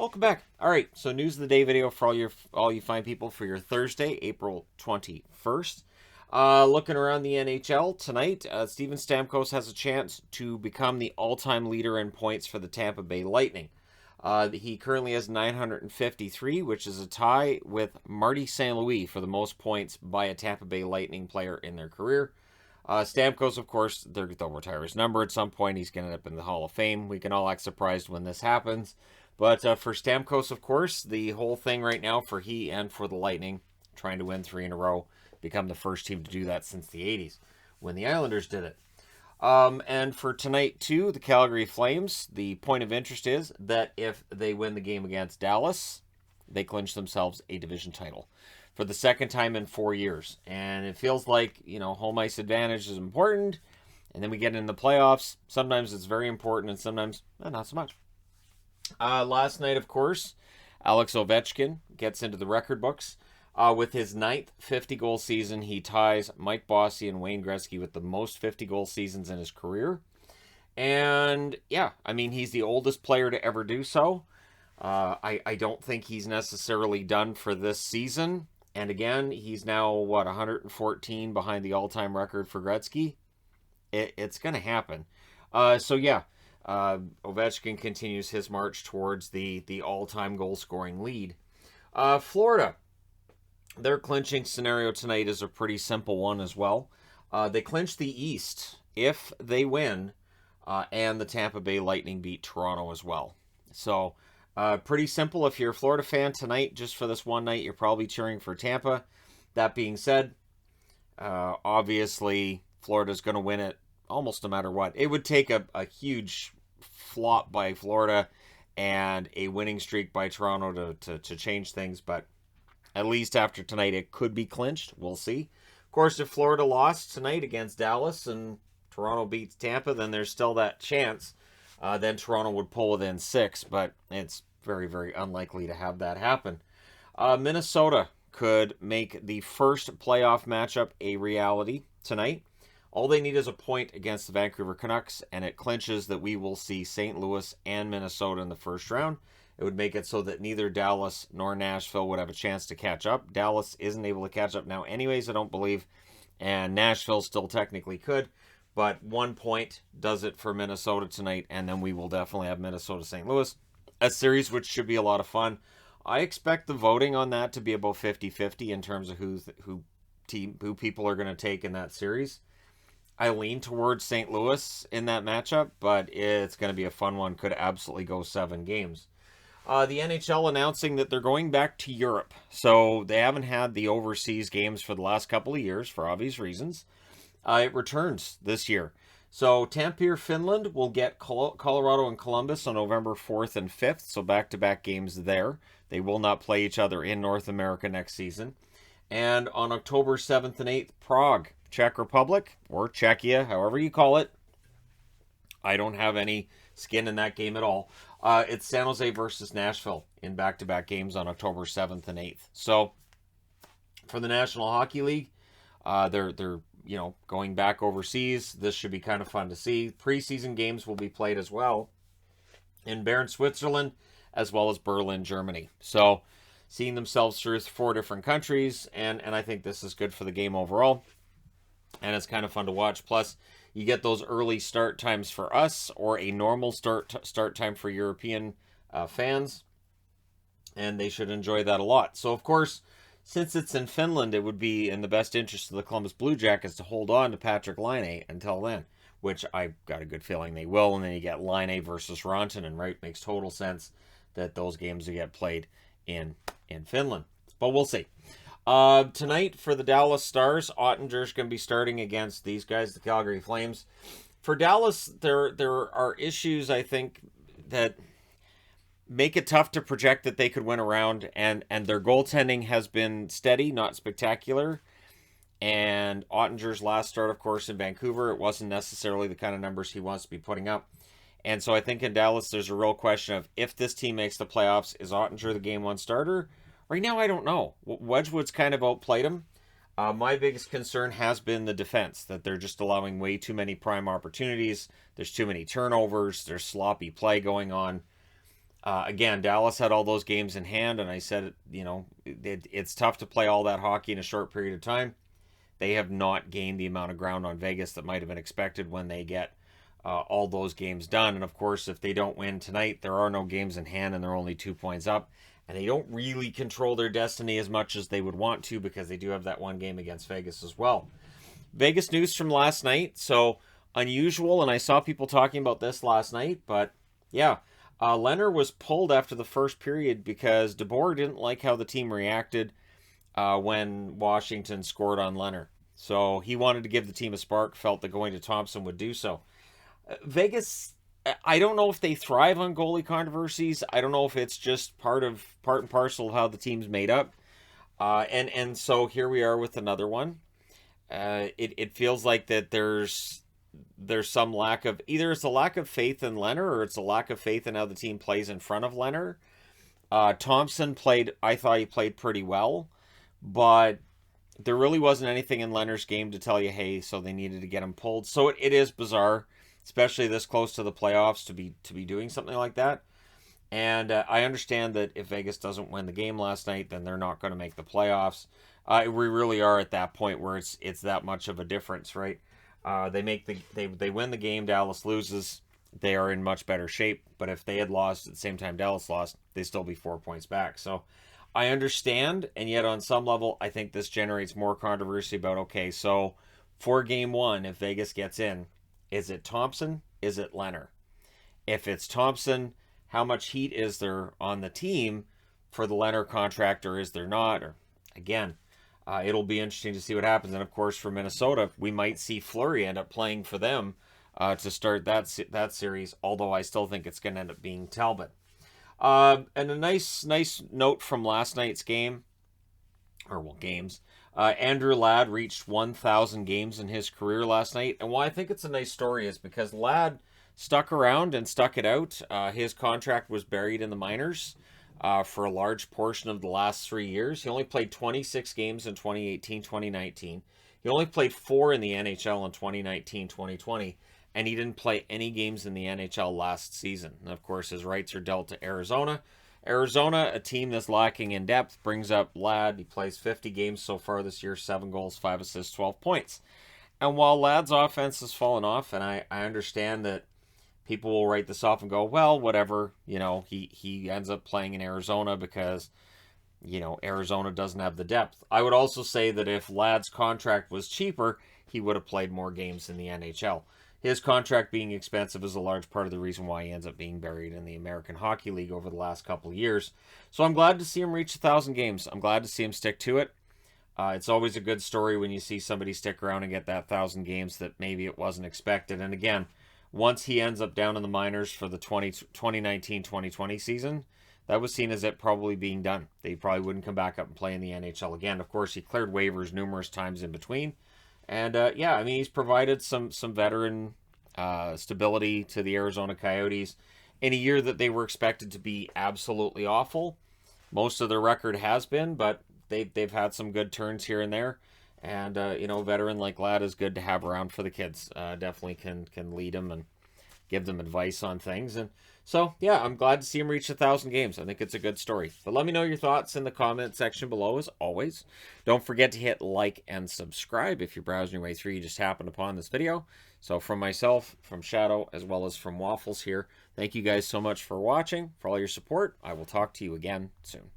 Welcome back. All right, so news of the day video for all you fine people for your Thursday, April 21st. Looking around the NHL tonight, Steven Stamkos has a chance to become the all-time leader in points for the Tampa Bay Lightning. He currently has 953, which is a tie with Marty St. Louis for the most points by a Tampa Bay Lightning player in their career. Stamkos, of course, they'll retire his number at some point. He's going to end up in the Hall of Fame. We can all act surprised when this happens. But for Stamkos, of course, the whole thing right now for he and for the Lightning, trying to win 3 in a row, become the first team to do that since the 80s, when the Islanders did it. And for tonight, too, the Calgary Flames, the point of interest is that if they win the game against Dallas, they clinch themselves a division title for the second time in 4 years. And it feels like, home ice advantage is important. And then we get into the playoffs. Sometimes it's very important and sometimes not so much. Last night, of course, Alex Ovechkin gets into the record books. With his 9th 50-goal season, he ties Mike Bossy and Wayne Gretzky with the most 50-goal seasons in his career. And, he's the oldest player to ever do so. I don't think he's necessarily done for this season. And again, he's now, 114 behind the all-time record for Gretzky? It's going to happen. Ovechkin continues his march towards the all-time goal-scoring lead. Florida. Their clinching scenario tonight is a pretty simple one as well. They clinch the East if they win, and the Tampa Bay Lightning beat Toronto as well. So, pretty simple. If you're a Florida fan tonight, just for this one night, you're probably cheering for Tampa. That being said, obviously, Florida's going to win it almost no matter what. It would take a huge flop by Florida and a winning streak by Toronto to change things, but at least after tonight, it could be clinched. We'll see. Of course, if Florida lost tonight against Dallas and Toronto beats Tampa, then there's still that chance. Then Toronto would pull within 6, but it's very, very unlikely to have that happen. Minnesota could make the first playoff matchup a reality tonight. All they need is a point against the Vancouver Canucks, and it clinches that we will see St. Louis and Minnesota in the first round. It would make it so that neither Dallas nor Nashville would have a chance to catch up. Dallas isn't able to catch up now anyways, I don't believe. And Nashville still technically could. But 1 point does it for Minnesota tonight. And then we will definitely have Minnesota-St. Louis. A series which should be a lot of fun. I expect the voting on that to be about 50-50 in terms of who people are going to take in that series. I lean towards St. Louis in that matchup, but it's going to be a fun one. Could absolutely go 7 games. The NHL announcing that they're going back to Europe. So they haven't had the overseas games for the last couple of years for obvious reasons. It returns this year. So Tampere, Finland will get Colorado and Columbus on November 4th and 5th. So back-to-back games there. They will not play each other in North America next season. And on October 7th and 8th, Prague, Czech Republic, or Czechia, however you call it. I don't have any skin in that game at all. It's San Jose versus Nashville in back-to-back games on October 7th and 8th. So, for the National Hockey League, they're going back overseas. This should be kind of fun to see. Preseason games will be played as well in Bern, Switzerland, as well as Berlin, Germany. So, seeing themselves through 4 different countries, and I think this is good for the game overall. And it's kind of fun to watch. Plus, you get those early start times for us, or a normal start time for European fans, and they should enjoy that a lot. So, of course, since it's in Finland, it would be in the best interest of the Columbus Blue Jackets to hold on to Patrick Laine until then, which I've got a good feeling they will. And then you get Laine versus Rantanen, right? Makes total sense that those games will get played in Finland. But we'll see. Tonight for the Dallas Stars, Ottinger's going to be starting against these guys, the Calgary Flames. For Dallas, there are issues, I think, that make it tough to project that they could win a round, and their goaltending has been steady, not spectacular. And Ottinger's last start, of course, in Vancouver, it wasn't necessarily the kind of numbers he wants to be putting up. And so I think in Dallas, there's a real question of if this team makes the playoffs, is Ottinger the game 1 starter? Right now, I don't know. Wedgwood's kind of outplayed him. My biggest concern has been the defense, that they're just allowing way too many prime opportunities. There's too many turnovers. There's sloppy play going on. Again, Dallas had all those games in hand, and I said, it's tough to play all that hockey in a short period of time. They have not gained the amount of ground on Vegas that might have been expected when they get all those games done. And of course, if they don't win tonight, there are no games in hand, and they're only 2 points up. And they don't really control their destiny as much as they would want to, because they do have that one game against Vegas as well. Vegas news from last night. So unusual, and I saw people talking about this last night, but yeah. Leonard was pulled after the first period because DeBoer didn't like how the team reacted when Washington scored on Leonard. So he wanted to give the team a spark, felt that going to Thompson would do so. Vegas, I don't know if they thrive on goalie controversies. I don't know if it's just part and parcel of how the team's made up. And so here we are with another one. It feels like that there's some lack of, either it's a lack of faith in Leonard, or it's a lack of faith in how the team plays in front of Leonard. Thompson I thought he played pretty well, but there really wasn't anything in Leonard's game to tell you, hey, so they needed to get him pulled. So it is bizarre, especially this close to the playoffs, to be doing something like that. And I understand that if Vegas doesn't win the game last night, then they're not going to make the playoffs. We really are at that point where it's that much of a difference, right? They win the game, Dallas loses, they are in much better shape. But if they had lost at the same time Dallas lost, they'd still be 4 points back. So I understand, and yet on some level, I think this generates more controversy about, okay, so for game one, if Vegas gets in, is it Thompson? Is it Leonard? If it's Thompson, how much heat is there on the team for the Leonard contract, or is there not? Or again, it'll be interesting to see what happens. And of course, for Minnesota, we might see Fleury end up playing for them to start that series. Although I still think it's going to end up being Talbot. And a nice note from last night's game, games. Andrew Ladd reached 1,000 games in his career last night, and why I think it's a nice story is because Ladd stuck around and stuck it out. His contract was buried in the minors for a large portion of the last 3 years. He only played 26 games in 2018-2019. He only played 4 in the NHL in 2019-2020, and he didn't play any games in the NHL last season. And of course, his rights are dealt to Arizona. Arizona, a team that's lacking in depth, brings up Ladd. He plays 50 games so far this year, 7 goals, 5 assists, 12 points. And while Ladd's offense has fallen off, and I understand that people will write this off and go, well, whatever, he ends up playing in Arizona because, Arizona doesn't have the depth. I would also say that if Ladd's contract was cheaper, he would have played more games in the NHL. His contract being expensive is a large part of the reason why he ends up being buried in the American Hockey League over the last couple of years. So I'm glad to see him reach 1,000 games. I'm glad to see him stick to it. It's always a good story when you see somebody stick around and get that 1,000 games that maybe it wasn't expected. And again, once he ends up down in the minors for the 2019-2020 season, that was seen as it probably being done. They probably wouldn't come back up and play in the NHL again. Of course, he cleared waivers numerous times in between. And he's provided some veteran stability to the Arizona Coyotes in a year that they were expected to be absolutely awful. Most of their record has been, but they've had some good turns here and there. And a veteran like Ladd is good to have around for the kids. Definitely can lead them and give them advice on things. And so, yeah, I'm glad to see him reach 1,000 games. I think it's a good story. But let me know your thoughts in the comment section below, as always. Don't forget to hit like and subscribe if you're browsing your way through. You just happened upon this video. So from myself, from Shadow, as well as from Waffles here, thank you guys so much for watching, for all your support. I will talk to you again soon.